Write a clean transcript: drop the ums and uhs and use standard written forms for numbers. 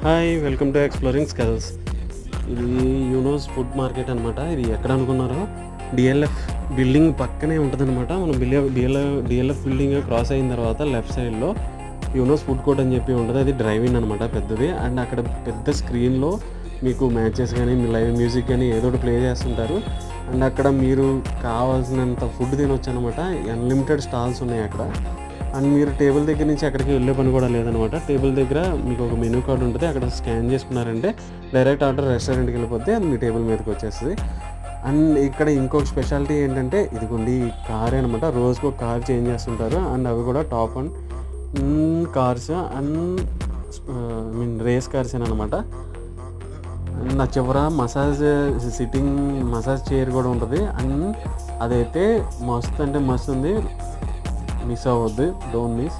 Hi welcome to exploring skills. ఇది యూనోస్ food market అనమాట. ఇది ఎక్కడ అనుకున్నారో డిఎల్ఎఫ్ బిల్డింగ్ పక్కనే ఉంటుందన్నమాట. మనం డిఎల్ఎఫ్ బిల్డింగ్ క్రాస్ అయిన తర్వాత లెఫ్ట్ సైడ్లో యూనోస్ ఫుడ్ కోర్ట్ అని చెప్పి ఉంటుంది. అది డ్రైవ్-ఇన్ అనమాట, పెద్దది. అండ్ అక్కడ పెద్ద స్క్రీన్లో మీకు మ్యాచెస్ కానీ లైవ్ మ్యూజిక్ కానీ ఏదో ఒకటి ప్లే చేస్తుంటారు. అండ్ అక్కడ మీరు కావాల్సినంత ఫుడ్ తినొచ్చు అనమాట. అన్లిమిటెడ్ స్టాల్స్ ఉన్నాయి అక్కడ. అండ్ మీరు టేబుల్ దగ్గర నుంచి అక్కడికి వెళ్ళే పని కూడా లేదనమాట. టేబుల్ దగ్గర మీకు ఒక మెనూ కార్డు ఉంటుంది. అక్కడ స్కాన్ చేసుకున్నారంటే డైరెక్ట్ ఆర్డర్ రెస్టారెంట్కి వెళ్ళిపోతే అది మీ టేబుల్ మీదకి వచ్చేస్తుంది. అండ్ ఇక్కడ ఇంకొక స్పెషాలిటీ ఏంటంటే ఇదిగోండి ఈ కారే అనమాట. రోజుకు ఒక కార్ చేంజ్ చేస్తుంటారు. అండ్ అవి కూడా top and cars and race cars అనమాట. నా చివర మసాజ్ చైర్ కూడా ఉంటుంది. అండ్ అదైతే మస్తు అంటే మస్తు ఉంది. మిస్ అవ్వద్దు, డోంట్ మిస్.